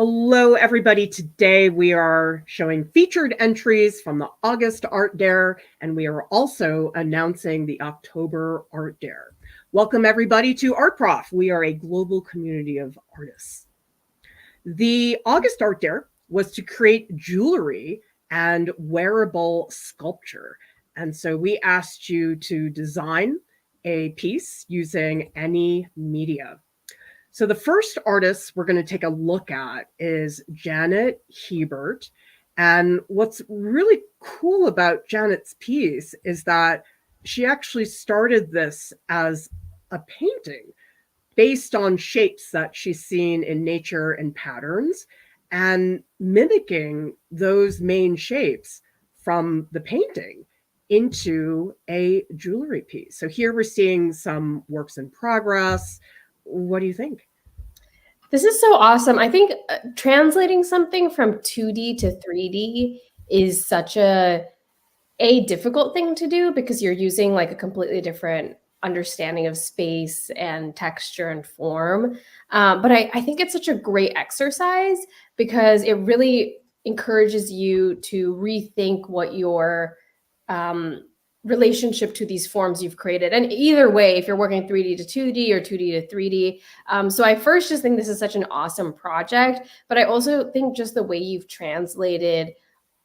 Hello, everybody. Today we are showing featured entries from the August Art Dare, and we are also announcing the October Art Dare. Welcome, everybody, to Art Prof. We are a global community of artists. The August Art Dare was to create jewelry and wearable sculpture. And so we asked you to design a piece using any media. So the first artist we're going to take a look at is Janet Hebert. And what's really cool about Janet's piece is that she actually started this as a painting based on shapes that she's seen in nature and patterns and mimicking those main shapes from the painting into a jewelry piece. So here we're seeing some works in progress. What do you think? This is so awesome. I think translating something from 2D to 3D is such a difficult thing to do because you're using like a completely different understanding of space and texture and form. But I think it's such a great exercise because it really encourages you to rethink what your relationship to these forms you've created. And either way, if you're working 3D to 2D or 2D to 3D. So I first just think this is such an awesome project, but I also think just the way you've translated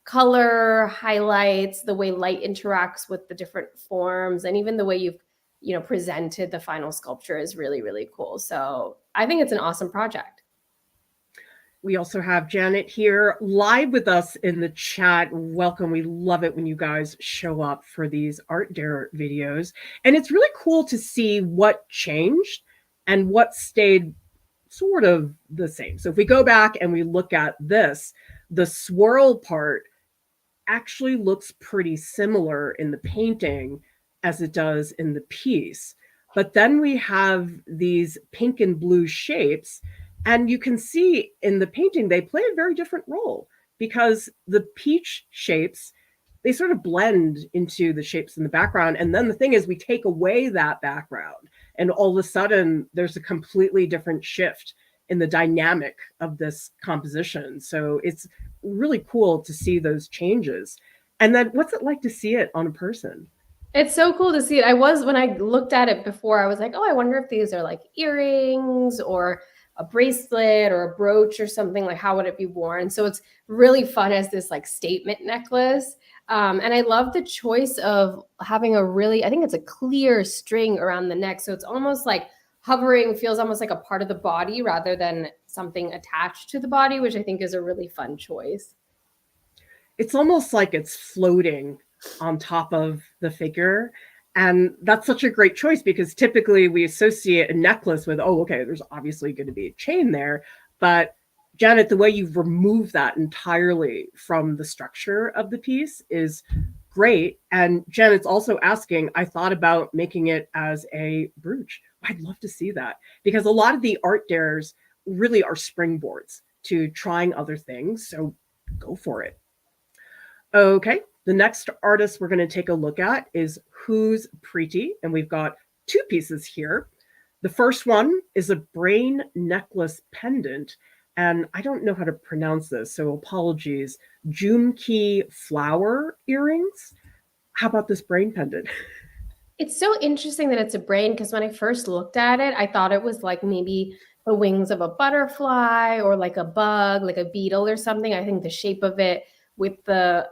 color, highlights, the way light interacts with the different forms, and even the way you've presented the final sculpture is really, really cool. So I think it's an awesome project. We also have Janet here live with us in the chat. Welcome. We love it when you guys show up for these Art Dare videos. And it's really cool to see what changed and what stayed sort of the same. So if we go back and we look at this, the swirl part actually looks pretty similar in the painting as it does in the piece. But then we have these pink and blue shapes, and you can see in the painting, they play a very different role because the peach shapes, they sort of blend into the shapes in the background. And then the thing is, we take away that background, and all of a sudden, there's a completely different shift in the dynamic of this composition. So it's really cool to see those changes. And then what's it like to see it on a person? It's so cool to see it. When I looked at it before, I was like, oh, I wonder if these are like earrings or a bracelet or a brooch or something. Like, how would it be worn? So it's really fun as this like statement necklace. And I love the choice of having I think it's a clear string around the neck. So it's almost like hovering, feels almost like a part of the body rather than something attached to the body, which I think is a really fun choice. It's almost like it's floating on top of the figure. And that's such a great choice because typically we associate a necklace with, oh, okay, there's obviously going to be a chain there. But Janet, the way you've removed that entirely from the structure of the piece is great. And Janet's also asking, I thought about making it as a brooch. I'd love to see that because a lot of the art dares really are springboards to trying other things. So go for it. Okay, the next artist we're going to take a look at is Whospreeti, and we've got two pieces here. The first one is a brain necklace pendant, and I don't know how to pronounce this, so apologies. Jumki flower earrings. How about this brain pendant? It's so interesting that it's a brain because when I first looked at it, I thought it was like maybe the wings of a butterfly or like a bug, like a beetle or something. I think the shape of it with the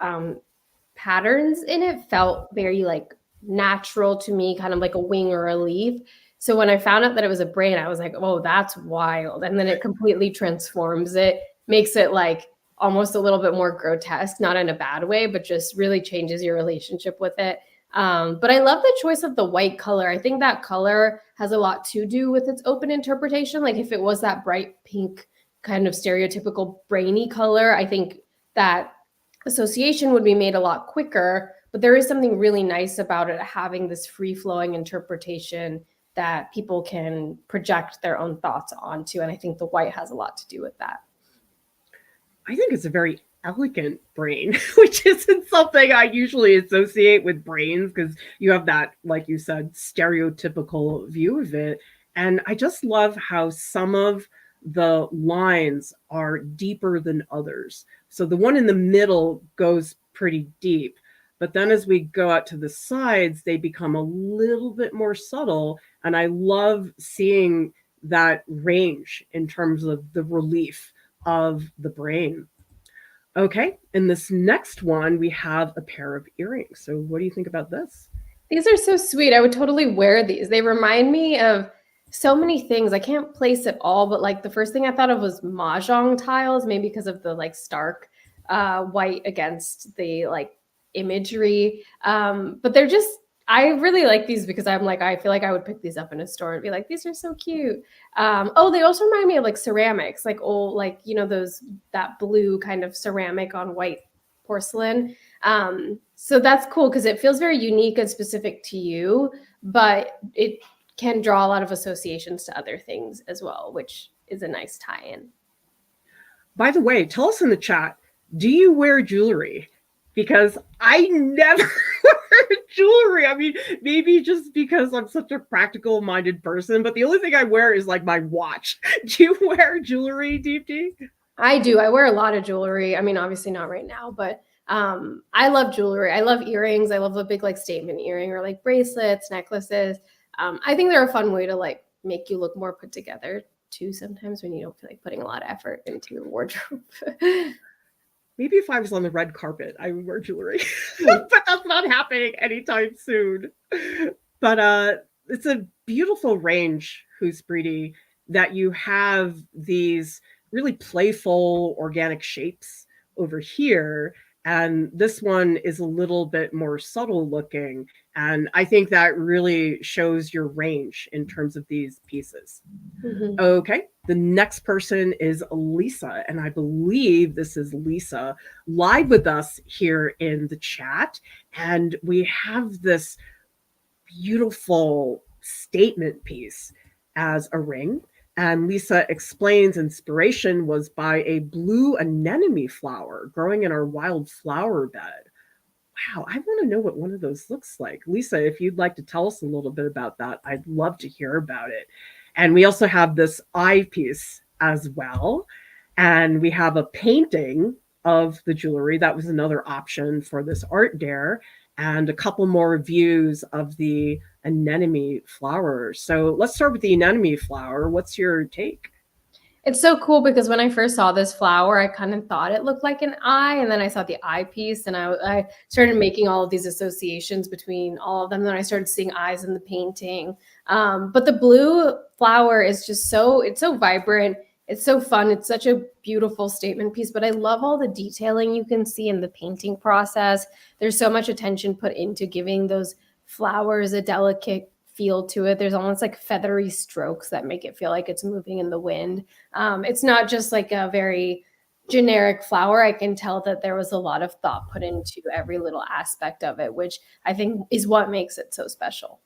patterns in it felt very like natural to me, kind of like a wing or a leaf. So when I found out that it was a brain, I was like, oh, that's wild. And then it completely transforms it, makes it like almost a little bit more grotesque, not in a bad way, but just really changes your relationship with it. But I love the choice of the white color. I think that color has a lot to do with its open interpretation. Like if it was that bright pink kind of stereotypical brainy color, I think that association would be made a lot quicker. But there is something really nice about it having this free-flowing interpretation that people can project their own thoughts onto. And I think the white has a lot to do with that. I think it's a very elegant brain, which isn't something I usually associate with brains because you have that, like you said, stereotypical view of it. And I just love how some of the lines are deeper than others. So the one in the middle goes pretty deep. But then as we go out to the sides, they become a little bit more subtle. And I love seeing that range in terms of the relief of the brain. Okay, in this next one, we have a pair of earrings. So what do you think about this? These are so sweet. I would totally wear these. They remind me of so many things. I can't place it all, but like the first thing I thought of was mahjong tiles, maybe because of the like stark white against the like imagery. But they're just, I really like these because I'm like, I feel like I would pick these up in a store and be like, these are so cute. Oh, they also remind me of like ceramics, like old, like, you know, that blue kind of ceramic on white porcelain. So that's cool because it feels very unique and specific to you, but it can draw a lot of associations to other things as well, which is a nice tie-in. By the way, tell us in the chat, do you wear jewelry? Because I never wear jewelry. I mean, maybe just because I'm such a practical minded person, but the only thing I wear is like my watch. Do you wear jewelry, Deepti? I do. I wear a lot of jewelry. I mean, obviously not right now, but I love jewelry. I love earrings. I love a big like statement earring or like bracelets, necklaces. I think they're a fun way to like make you look more put together too sometimes when you don't feel like putting a lot of effort into your wardrobe. Maybe if I was on the red carpet, I would wear jewelry, but that's not happening anytime soon. But it's a beautiful range, Whospreeti, that you have these really playful organic shapes over here. And this one is a little bit more subtle looking. And I think that really shows your range in terms of these pieces. Mm-hmm. Okay, the next person is Lisa, and I believe this is Lisa live with us here in the chat. And we have this beautiful statement piece as a ring. And Lisa explains inspiration was by a blue anemone flower growing in our wild flower bed. Wow, I want to know what one of those looks like. Lisa, if you'd like to tell us a little bit about that, I'd love to hear about it. And we also have this eye piece as well. And we have a painting of the jewelry. That was another option for this art dare. And a couple more views of the anemone flower. So let's start with the anemone flower. What's your take? It's so cool because when I first saw this flower, I kind of thought it looked like an eye. And then I saw the eyepiece and I started making all of these associations between all of them. Then I started seeing eyes in the painting. But the blue flower is just it's so vibrant. It's so fun. It's such a beautiful statement piece, but I love all the detailing you can see in the painting process. There's so much attention put into giving those flowers a delicate feel to it. There's almost like feathery strokes that make it feel like it's moving in the wind. It's not just like a very generic flower. I can tell that there was a lot of thought put into every little aspect of it, which I think is what makes it so special.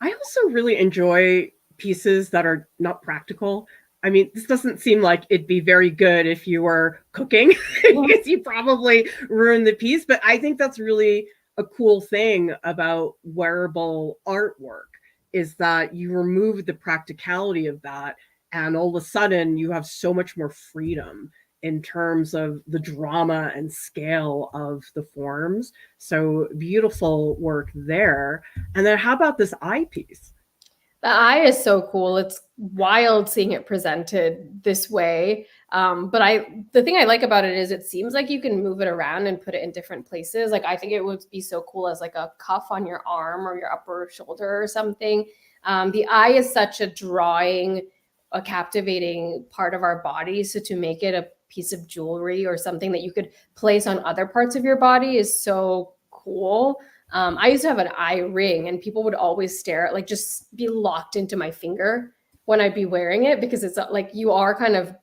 I also really enjoy pieces that are not practical. I mean, this doesn't seem like it'd be very good if you were cooking because you probably ruin the piece. But I think that's really a cool thing about wearable artwork is that you remove the practicality of that. And all of a sudden, you have so much more freedom in terms of the drama and scale of the forms. So beautiful work there. And then how about this eyepiece? The eye is so cool. It's wild seeing it presented this way. But the thing I like about it is it seems like you can move it around and put it in different places. Like I think it would be so cool as like a cuff on your arm or your upper shoulder or something. The eye is such a captivating part of our body. So to make it a piece of jewelry or something that you could place on other parts of your body is so cool. I used to have an eye ring and people would always stare at, like, just be locked into my finger when I'd be wearing it because it's like you are kind of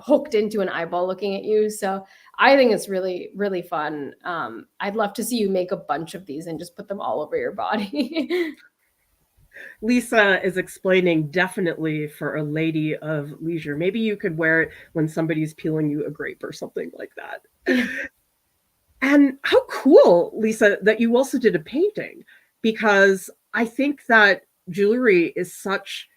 hooked into an eyeball looking at you. So I think it's really, really fun. I'd love to see you make a bunch of these and just put them all over your body. Lisa is explaining definitely for a lady of leisure. Maybe you could wear it when somebody's peeling you a grape or something like that. And how cool, Lisa, that you also did a painting, because I think that jewelry is such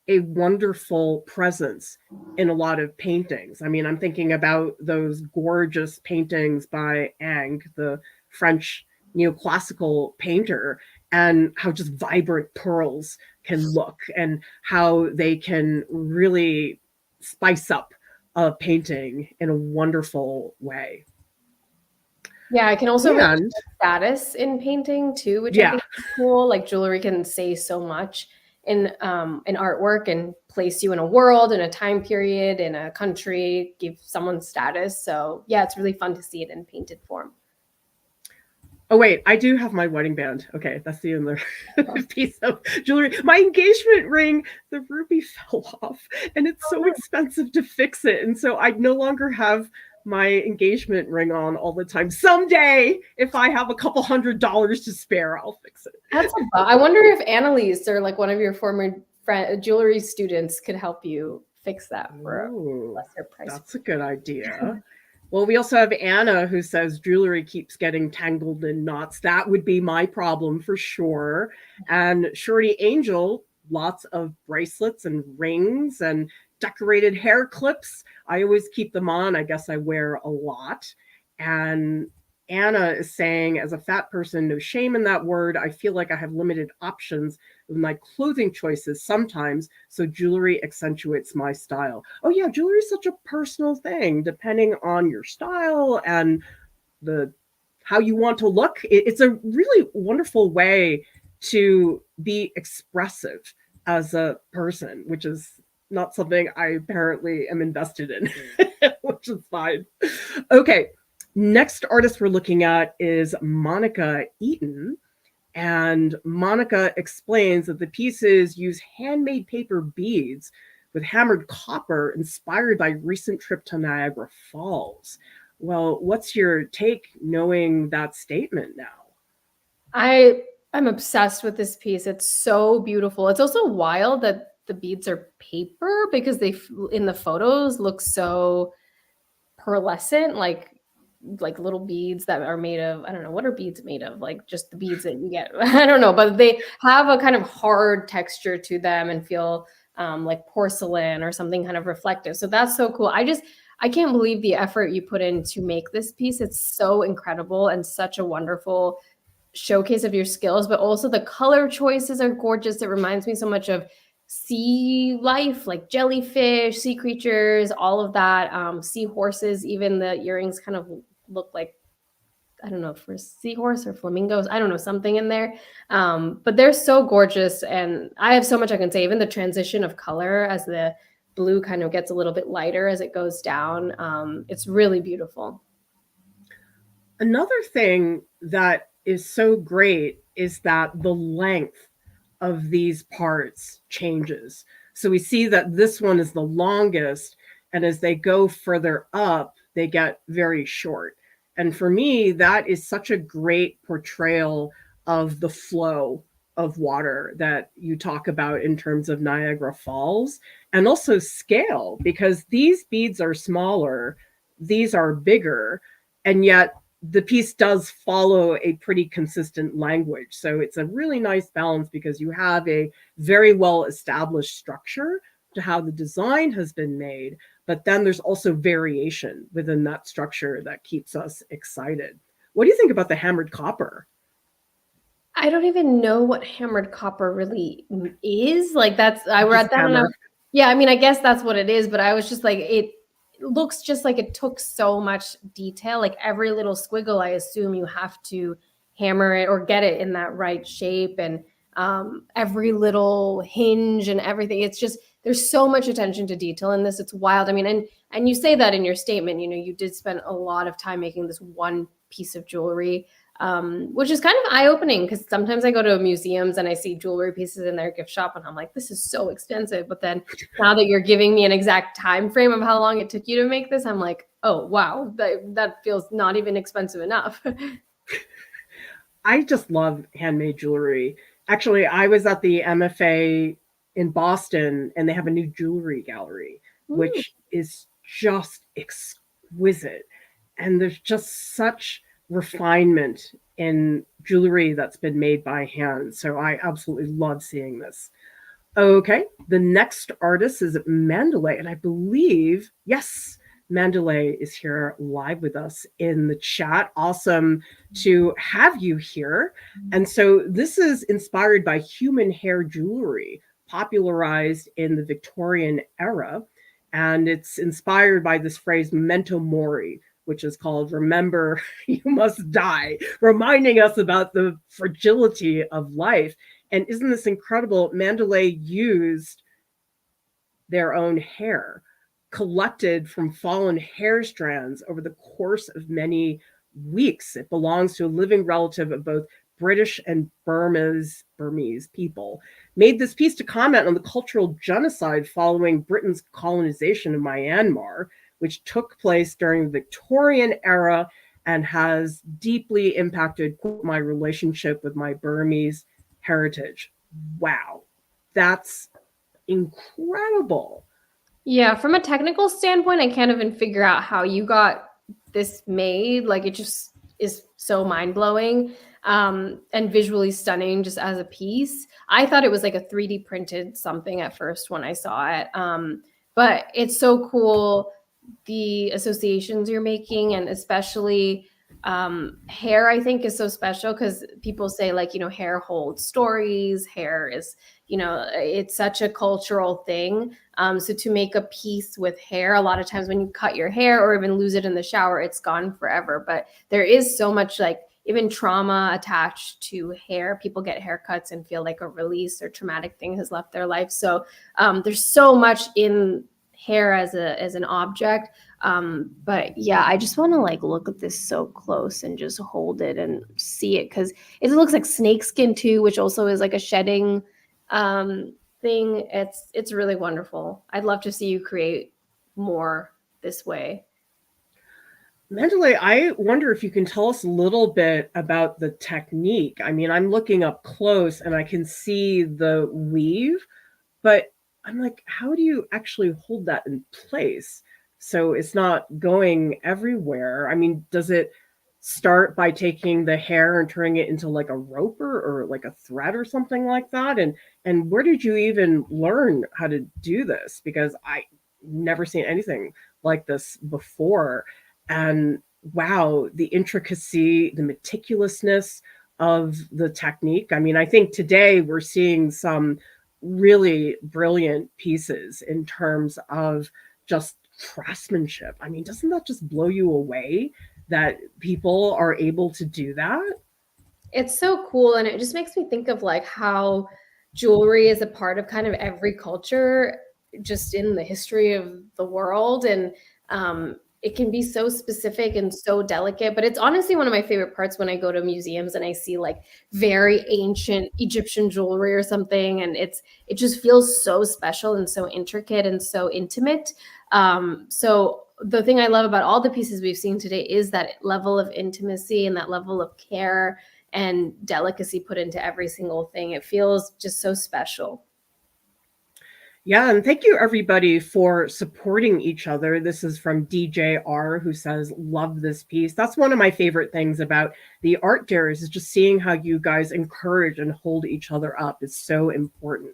a wonderful presence in a lot of paintings. I mean, I'm thinking about those gorgeous paintings by Ingres, the French neoclassical painter, and how just vibrant pearls can look and how they can really spice up a painting in a wonderful way. Yeah, I can also really And status in painting too, which I yeah, think is cool. Like jewelry can say so much in artwork and place you in a world, in a time period, in a country, give someone status. So yeah, it's really fun to see it in painted form. oh wait, I do have my wedding band. Okay, that's the other piece of jewelry. My engagement ring, the ruby fell off, and it's Oh, so nice. expensive to fix it. And so I no longer have my engagement ring on all the time. Someday, if I have a couple $100 to spare, I'll fix That's it. I wonder if Annalise or like one of your former jewelry students could help you fix that for a Oh, lesser price. that's a good idea. Well, we also have Anna who says jewelry keeps getting tangled in knots. That would be my problem for sure. And Shorty Angel, lots of bracelets and rings and decorated hair clips. I always keep them on. I guess I wear a lot. And Anna is saying, as a fat person, no shame in that word. I feel like I have limited options with my clothing choices sometimes, so jewelry accentuates my style. Oh yeah, jewelry is such a personal thing, depending on your style and the how you want to look. It's a really wonderful way to be expressive as a person, which is not something I apparently am invested in, which is fine. Okay, next artist we're looking at is Monica Eaton. And Monica explains that the pieces use handmade paper beads with hammered copper inspired by recent trip to Niagara Falls. Well, what's your take knowing that statement now? I'm obsessed with this piece. It's so beautiful. It's also wild that the beads are paper because they in the photos look so pearlescent, like little beads that are made of, I don't know, what are beads made of? Like just the beads that you get. I don't know, but they have a kind of hard texture to them and feel like porcelain or something kind of reflective. So that's so cool. I can't believe the effort you put in to make this piece. It's so incredible and such a wonderful showcase of your skills, but also the color choices are gorgeous. It reminds me so much of sea life, like jellyfish, sea creatures, all of that. Seahorses, even the earrings kind of look like, I don't know, for seahorse or flamingos, I don't know, something in there. But they're so gorgeous. And I have so much I can say. Even the transition of color as the blue kind of gets a little bit lighter as it goes down. It's really beautiful. Another thing that is so great is that the length of these parts changes. So we see that this one is the longest, and as they go further up, they get very short. And for me, that is such a great portrayal of the flow of water that you talk about in terms of Niagara Falls, and also scale, because these beads are smaller, these are bigger, and yet the piece does follow a pretty consistent language. So it's a really nice balance because you have a very well established structure to how the design has been made, but then there's also variation within that structure that keeps us excited. What do you think about the hammered copper? I don't even know what hammered copper really is. Like that's I Just read that and hammer. yeah, I mean, I guess that's what it is, but I was just like it looks just like it took so much detail. Like every little squiggle, I assume you have to hammer it or get it in that right shape and every little hinge and everything. It's just there's so much attention to detail in this. It's wild. I mean, and you say that in your statement, you know, you did spend a lot of time making this one piece of jewelry, which is kind of eye-opening because sometimes I go to museums and I see jewelry pieces in their gift shop and I'm like, this is so expensive. But then now that you're giving me an exact time frame of how long it took you to make this, I'm like, oh wow, that feels not even expensive enough. I just love handmade jewelry. Actually, I was at the MFA in Boston and they have a new jewelry gallery, Mm. which is just exquisite. And there's just such refinement in jewelry that's been made by hand. So I absolutely love seeing this. Okay, the next artist is Mandalay, and I believe, yes, Mandalay is here live with us in the chat. Awesome to have you here. And so this is inspired by human hair jewelry, popularized in the Victorian era. And it's inspired by this phrase, memento mori, which is called remember you must die, reminding us about the fragility of life. And isn't this incredible? Mandalay used their own hair collected from fallen hair strands over the course of many weeks. It belongs to a living relative of both British and Burmese people. Made this piece to comment on the cultural genocide following Britain's colonization of Myanmar, which took place during the Victorian era and has deeply impacted my relationship with my Burmese heritage. Wow, that's incredible. Yeah, from a technical standpoint, I can't even figure out how you got this made. Like, it just is so mind-blowing, and visually stunning just as a piece. I thought it was like a 3D printed something at first when I saw it. But it's so cool, the associations you're making, and especially hair, I think, is so special because people say, like, hair holds stories. Hair is, it's such a cultural thing. So to make a piece with hair, a lot of times when you cut your hair or even lose it in the shower, it's gone forever. But there is so much, like, even trauma attached to hair. People get haircuts and feel like a release or traumatic thing has left their life. So there's so much in hair as an object. But yeah, I just want to, like, look at this so close and just hold it and see it, because it looks like snakeskin too, which also is like a shedding thing. It's really wonderful. I'd love to see you create more this way. Mandalay, I wonder if you can tell us a little bit about the technique. I mean, I'm looking up close and I can see the weave, but I'm like, how do you actually hold that in place so it's not going everywhere? I mean, does it start by taking the hair and turning it into like a roper or like a thread or something like that? And where did you even learn how to do this? Because I never seen anything like this before. And wow, the intricacy, the meticulousness of the technique. I mean, I think today we're seeing some really brilliant pieces in terms of just craftsmanship. I mean, doesn't that just blow you away that people are able to do that? It's so cool, and it just makes me think of, like, how jewelry is a part of kind of every culture just in the history of the world. And it can be so specific and so delicate, but it's honestly one of my favorite parts when I go to museums and I see, like, very ancient Egyptian jewelry or something, and it just feels so special and so intricate and so intimate. So the thing I love about all the pieces we've seen today is that level of intimacy and that level of care and delicacy put into every single thing. It feels just so special. Yeah, and thank you everybody for supporting each other. This is from DJR who says, love this piece. That's one of my favorite things about the art dares is just seeing how you guys encourage and hold each other up is so important.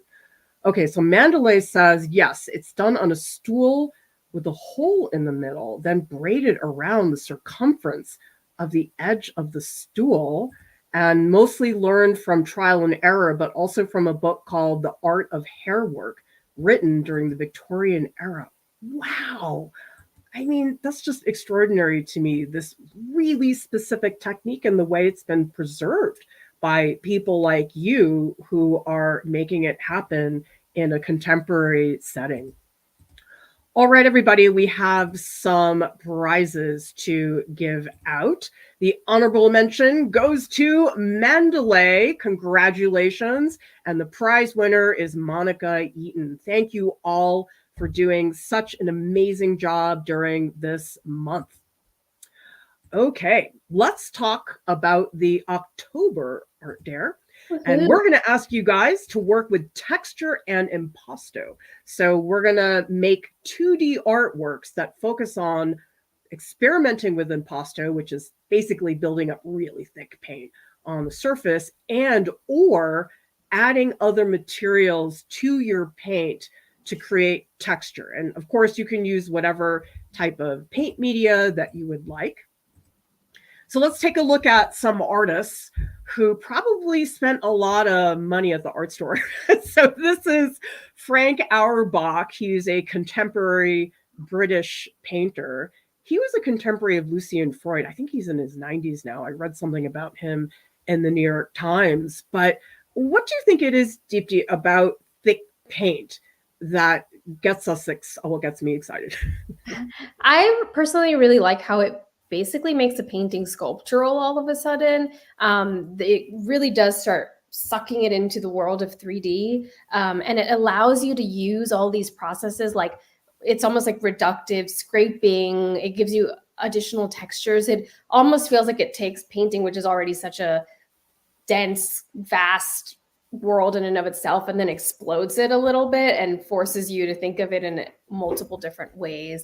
Okay, so Mandalay says, yes, it's done on a stool with a hole in the middle, then braided around the circumference of the edge of the stool, and mostly learned from trial and error, but also from a book called The Art of Hairwork, written during the Victorian era. Wow. I mean, that's just extraordinary to me. This really specific technique and the way it's been preserved by people like you who are making it happen in a contemporary setting. All right, everybody, we have some prizes to give out. The honorable mention goes to Mandalay. Congratulations. And the prize winner is Monica Eaton. Thank you all for doing such an amazing job during this month. Okay, let's talk about the October Art Dare. And we're going to ask you guys to work with texture and impasto. So we're going to make 2D artworks that focus on experimenting with impasto, which is basically building up really thick paint on the surface, and or adding other materials to your paint to create texture. And of course, you can use whatever type of paint media that you would like. So let's take a look at some artists who probably spent a lot of money at the art store. So this is Frank Auerbach. He's a contemporary British painter. He was a contemporary of Lucian Freud. I think he's in his 90s now. I read something about him in the New York Times. But what do you think it is, Deepti, about thick paint that gets me excited? I personally really like how it basically makes a painting sculptural all of a sudden. It really does start sucking it into the world of 3D. And it allows you to use all these processes, like it's almost like reductive scraping. It gives you additional textures. It almost feels like it takes painting, which is already such a dense, vast world in and of itself, and then explodes it a little bit and forces you to think of it in multiple different ways,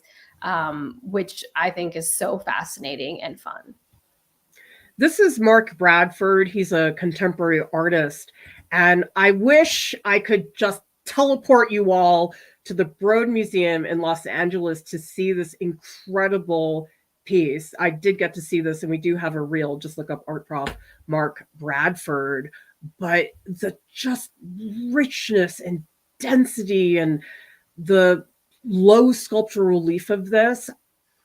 which I think is so fascinating and fun. This is Mark Bradford. He's a contemporary artist. And I wish I could just teleport you all to the Broad Museum in Los Angeles to see this incredible piece. I did get to see this, and we do have a reel. Just look up Art Prof Mark Bradford. But the just richness and density and the low sculptural relief of this,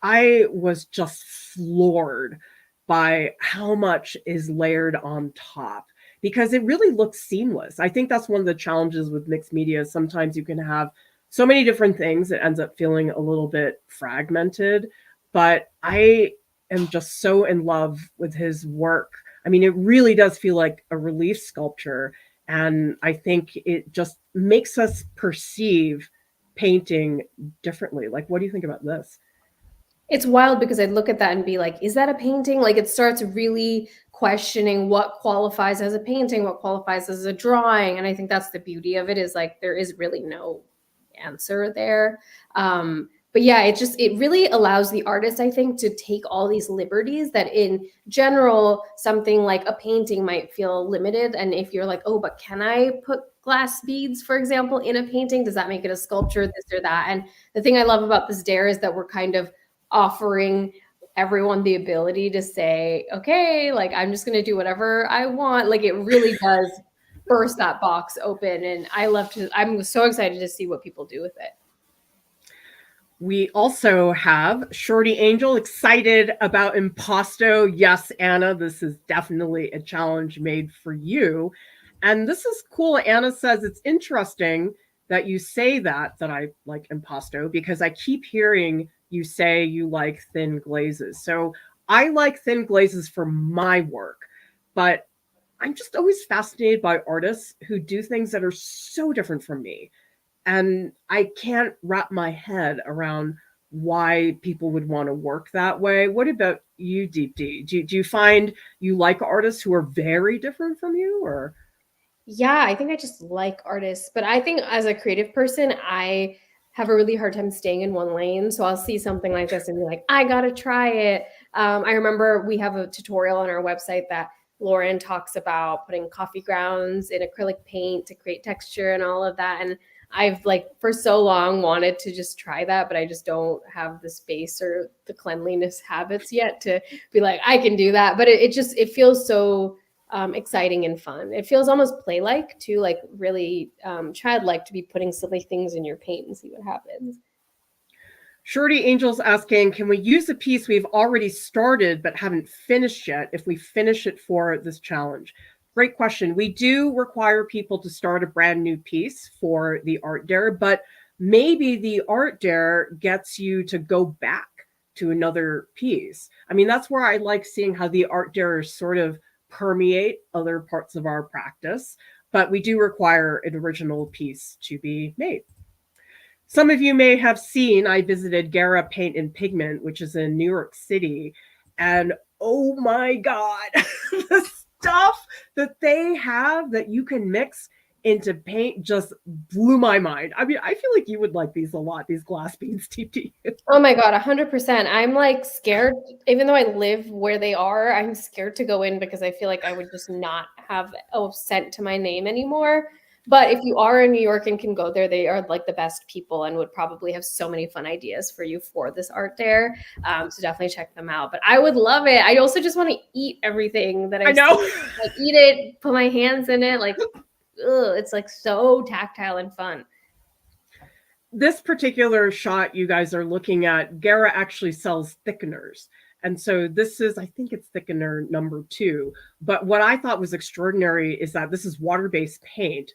I was just floored by how much is layered on top, because it really looks seamless. I think that's one of the challenges with mixed media. Sometimes you can have so many different things, it ends up feeling a little bit fragmented. But I am just so in love with his work. I mean, it really does feel like a relief sculpture. And I think it just makes us perceive painting differently. Like, what do you think about this? It's wild because I'd look at that and be like, is that a painting? Like it starts really questioning what qualifies as a painting, what qualifies as a drawing. And I think that's the beauty of it, is like there is really no answer there. But yeah, it really allows the artist, I think, to take all these liberties that in general, something like a painting might feel limited. And if you're like, oh, but can I put glass beads, for example, in a painting? Does that make it a sculpture, this or that? And the thing I love about this dare is that we're kind of offering everyone the ability to say, okay, like I'm just going to do whatever I want. Like it really does burst that box open. And I'm so excited to see what people do with it. We also have Shorty Angel excited about Impasto. Yes, Anna, this is definitely a challenge made for you. And this is cool. Anna says it's interesting that you say that I like Impasto, because I keep hearing you say you like thin glazes. So I like thin glazes for my work, but I'm just always fascinated by artists who do things that are so different from me. And I can't wrap my head around why people would want to work that way. What about you, Deepti? Do you find you like artists who are very different from you, or? Yeah, I think I just like artists, but I think as a creative person, I have a really hard time staying in one lane. So I'll see something like this and be like, I gotta try it. I remember we have a tutorial on our website that Lauren talks about putting coffee grounds in acrylic paint to create texture and all of that. And I've like for so long wanted to just try that, but I just don't have the space or the cleanliness habits yet to be like, I can do that. But it feels so exciting and fun. It feels almost play-like too, like really childlike to be putting silly things in your paint and see what happens. Shorty Angel's asking, can we use a piece we've already started but haven't finished yet if we finish it for this challenge? Great question. We do require people to start a brand new piece for the art dare, but maybe the art dare gets you to go back to another piece. I mean, that's where I like seeing how the art dares sort of permeate other parts of our practice, but we do require an original piece to be made. Some of you may have seen I visited Gara Paint and Pigment, which is in New York City, and oh my God, the stuff that they have that you can mix into paint just blew my mind. I mean, I feel like you would like these a lot, these glass beads, TT. Oh my God, 100%. I'm like scared, even though I live where they are, I'm scared to go in because I feel like I would just not have a scent to my name anymore. But if you are in New York and can go there, they are like the best people and would probably have so many fun ideas for you for this art dare. So definitely check them out. But I would love it. I also just want to eat everything that I know. see. Like eat it, put my hands in it. Like, ugh, it's like so tactile and fun. This particular shot you guys are looking at, Gara actually sells thickeners. And so this is, I think it's thickener number 2. But what I thought was extraordinary is that this is water-based paint.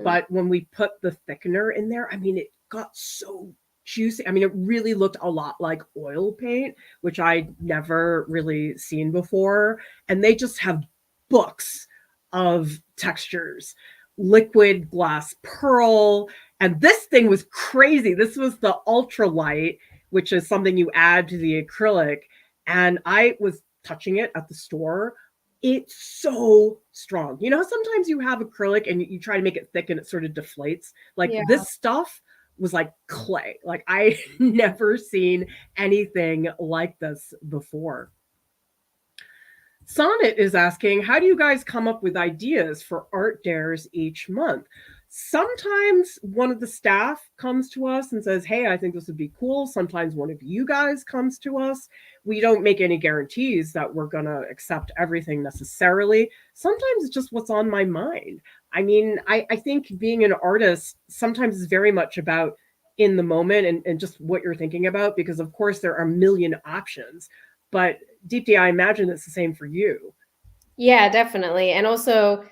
But when we put the thickener in there, I mean, it got so juicy. I mean, it really looked a lot like oil paint, which I'd never really seen before. And they just have books of textures, liquid glass pearl. And this thing was crazy. This was the ultralight, which is something you add to the acrylic. And I was touching it at the store. It's so strong. You know, sometimes you have acrylic and you try to make it thick and it sort of deflates. Like this stuff was like clay. Like I never seen anything like this before. Sonnet is asking, how do you guys come up with ideas for art dares each month? Sometimes one of the staff comes to us and says, hey, I think this would be cool. Sometimes one of you guys comes to us. We don't make any guarantees that we're going to accept everything necessarily. Sometimes it's just what's on my mind. I mean, I think being an artist sometimes is very much about in the moment and just what you're thinking about, because of course there are a million options. But Deepti, I imagine it's the same for you. Yeah, definitely. And also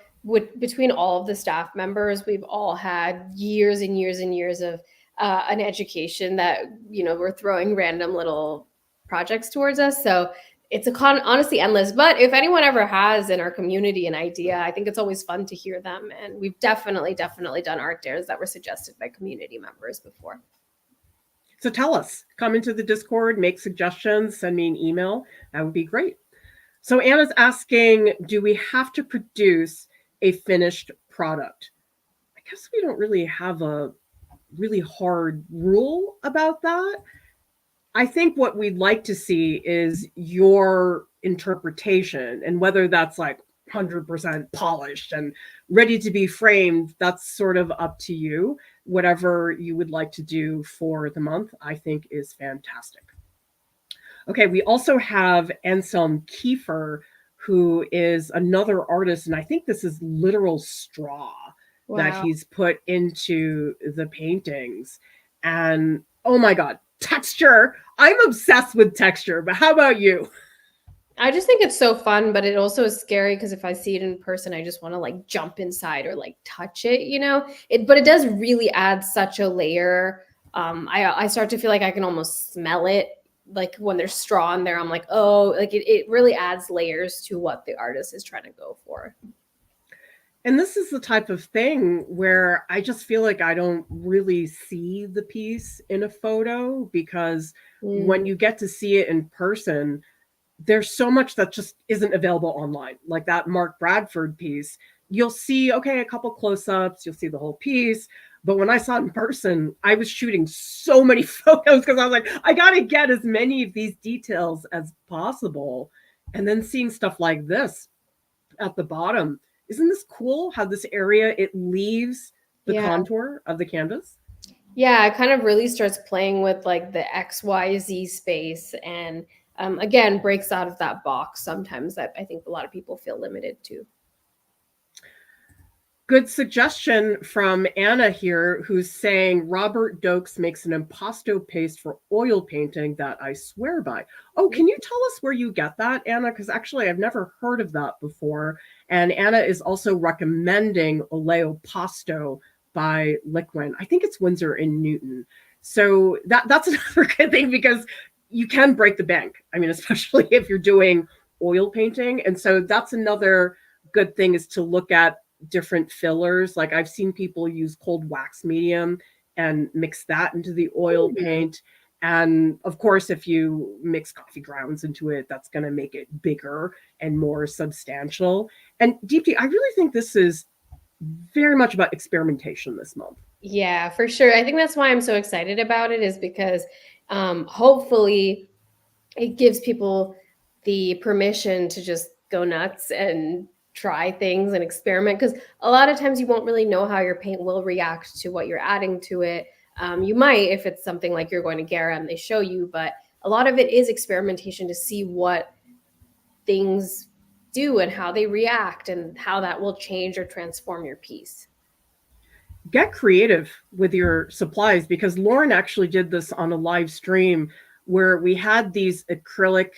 between all of the staff members, we've all had years and years and years of an education that, you know, we're throwing random little projects towards us. So it's honestly endless. But if anyone ever has in our community an idea, I think it's always fun to hear them. And we've definitely done art dares that were suggested by community members before. So tell us, come into the Discord, make suggestions, send me an email. That would be great. So Anna's asking, do we have to produce a finished product? I guess we don't really have a really hard rule about that. I think what we'd like to see is your interpretation, and whether that's like 100% polished and ready to be framed, that's sort of up to you. Whatever you would like to do for the month, I think is fantastic. Okay, we also have Anselm Kiefer, who is another artist, and I think this is literal straw that he's put into the paintings. And oh my God, texture. I'm obsessed with texture, but how about you? I just think it's so fun, but it also is scary because if I see it in person, I just want to like jump inside or like touch it, you know? But it does really add such a layer. I start to feel like I can almost smell it. Like when there's straw in there, I'm like, oh, like it really adds layers to what the artist is trying to go for. And this is the type of thing where I just feel like I don't really see the piece in a photo, because when you get to see it in person, there's so much that just isn't available online. Like that Mark Bradford piece, you'll see, okay, a couple close-ups, you'll see the whole piece. But when I saw it in person, I was shooting so many photos because I was like, I got to get as many of these details as possible. And then seeing stuff like this at the bottom, isn't this cool how this area, it leaves the contour of the canvas? Yeah, it kind of really starts playing with like the XYZ space and again, breaks out of that box sometimes that I think a lot of people feel limited to. Good suggestion from Anna here, who's saying Robert Dokes makes an impasto paste for oil painting that I swear by. Oh, can you tell us where you get that, Anna? Because actually I've never heard of that before. And Anna is also recommending Oleo Pasto by Liquin. I think it's Windsor and Newton. So that's another good thing, because you can break the bank. I mean, especially if you're doing oil painting. And so that's another good thing, is to look at different fillers. Like I've seen people use cold wax medium and mix that into the oil paint. And of course, if you mix coffee grounds into it, that's going to make it bigger and more substantial. And Deepti, I really think this is very much about experimentation this month. Yeah, for sure. I think that's why I'm so excited about it, is because hopefully it gives people the permission to just go nuts and try things and experiment, because a lot of times you won't really know how your paint will react to what you're adding to it. You might if it's something like you're going to Gara and they show you, but a lot of it is experimentation to see what things do and how they react and how that will change or transform your piece. Get creative with your supplies, because Lauren actually did this on a live stream where we had these acrylic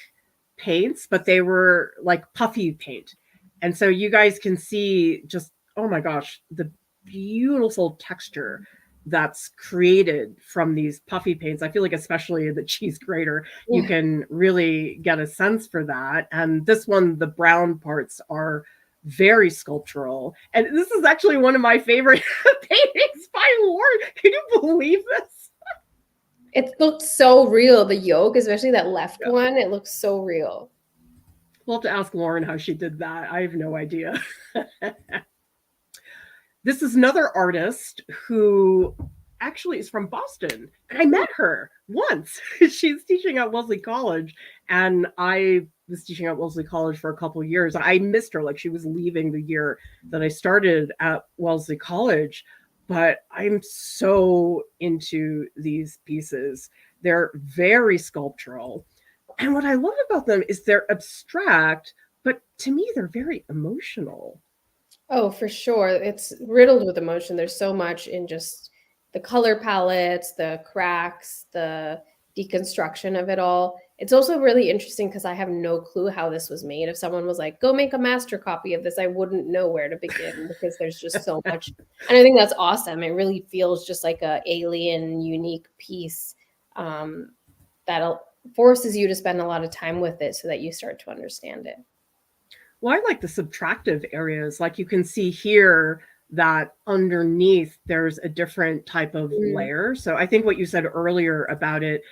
paints, but they were like puffy paint. And so you guys can see just, oh my gosh, the beautiful texture that's created from these puffy paints. I feel like, especially the cheese grater, you can really get a sense for that. And this one, the brown parts are very sculptural. And this is actually one of my favorite paintings by Lauren. Can you believe this? It looks so real. The yolk, especially that left one, it looks so real. We'll have to ask Lauren how she did that. I have no idea. This is another artist who actually is from Boston. I met her once. She's teaching at Wellesley College, and I was teaching at Wellesley College for a couple of years. I missed her, like she was leaving the year that I started at Wellesley College. But I'm so into these pieces. They're very sculptural. And what I love about them is they're abstract, but to me, they're very emotional. Oh, for sure. It's riddled with emotion. There's so much in just the color palettes, the cracks, the deconstruction of it all. It's also really interesting because I have no clue how this was made. If someone was like, go make a master copy of this, I wouldn't know where to begin because there's just so much. And I think that's awesome. It really feels just like a alien, unique piece that forces you to spend a lot of time with it so that you start to understand it. Well, I like the subtractive areas. Like you can see here that underneath there's a different type of layer. So I think what you said earlier about it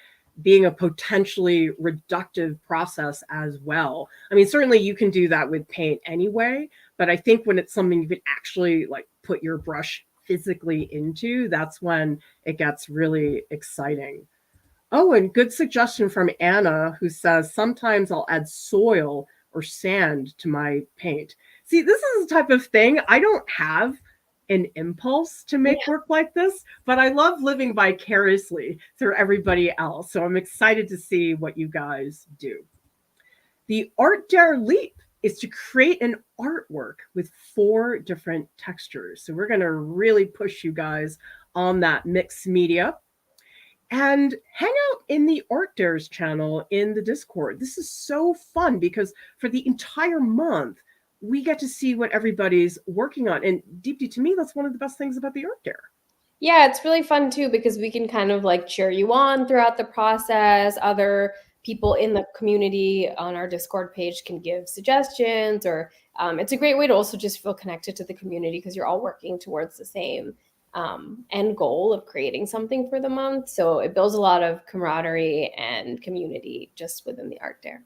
being a potentially reductive process as well. I mean, certainly you can do that with paint anyway, but I think when it's something you can actually like put your brush physically into, that's when it gets really exciting. Oh, and good suggestion from Anna, who says, sometimes I'll add soil or sand to my paint. See, this is the type of thing I don't have an impulse to make work like this, but I love living vicariously through everybody else. So I'm excited to see what you guys do. The Art Dare Leap is to create an artwork with 4 different textures. So we're going to really push you guys on that mixed media. And hang out in the Art Dares channel in the Discord. This is so fun because for the entire month, we get to see what everybody's working on. And Deepti, to me, that's one of the best things about the Art Dare. Yeah, it's really fun too because we can kind of like cheer you on throughout the process. Other people in the community on our Discord page can give suggestions, or it's a great way to also just feel connected to the community because you're all working towards the same end goal of creating something for the month. So it builds a lot of camaraderie and community just within the Art Dare.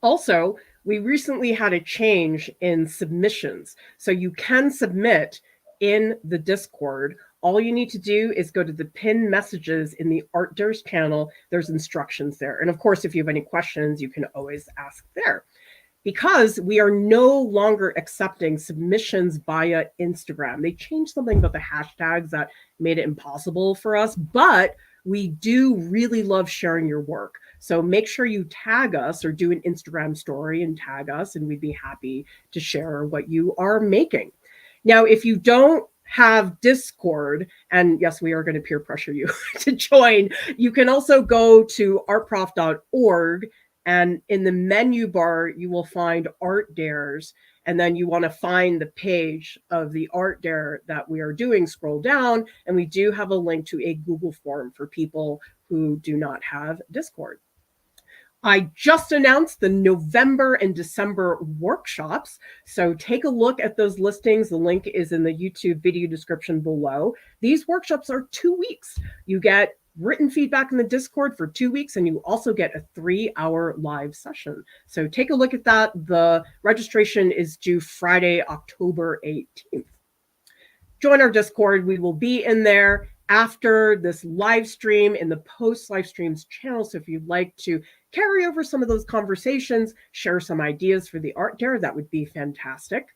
Also, we recently had a change in submissions. So you can submit in the Discord. All you need to do is go to the pinned messages in the Art Dares channel. There's instructions there. And of course, if you have any questions, you can always ask there. Because we are no longer accepting submissions via Instagram. They changed something about the hashtags that made it impossible for us, but we do really love sharing your work. So make sure you tag us or do an Instagram story and tag us, and we'd be happy to share what you are making. Now, if you don't have Discord, and yes, we are going to peer pressure you to join, you can also go to artprof.org. And in the menu bar, you will find Art Dares. And then you want to find the page of the Art Dare that we are doing. Scroll down, and we do have a link to a Google form for people who do not have Discord. I just announced the November and December workshops. So take a look at those listings. The link is in the YouTube video description below. These workshops are 2 weeks. You get written feedback in the Discord for 2 weeks, and you also get a 3-hour live session. So take a look at that. The registration is due Friday, October 18th. Join our Discord. We will be in there. after this live stream in the post live streams channel. So if you'd like to carry over some of those conversations, share some ideas for the art dare, that would be fantastic.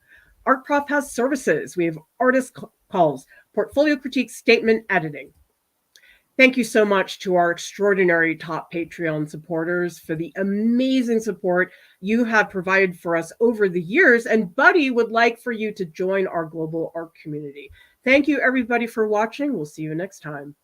Art Prof has services. We have artist calls, portfolio critique, statement editing. Thank you so much to our extraordinary top Patreon supporters for the amazing support you have provided for us over the years. And Buddy would like for you to join our global art community. Thank you, everybody, for watching. We'll see you next time.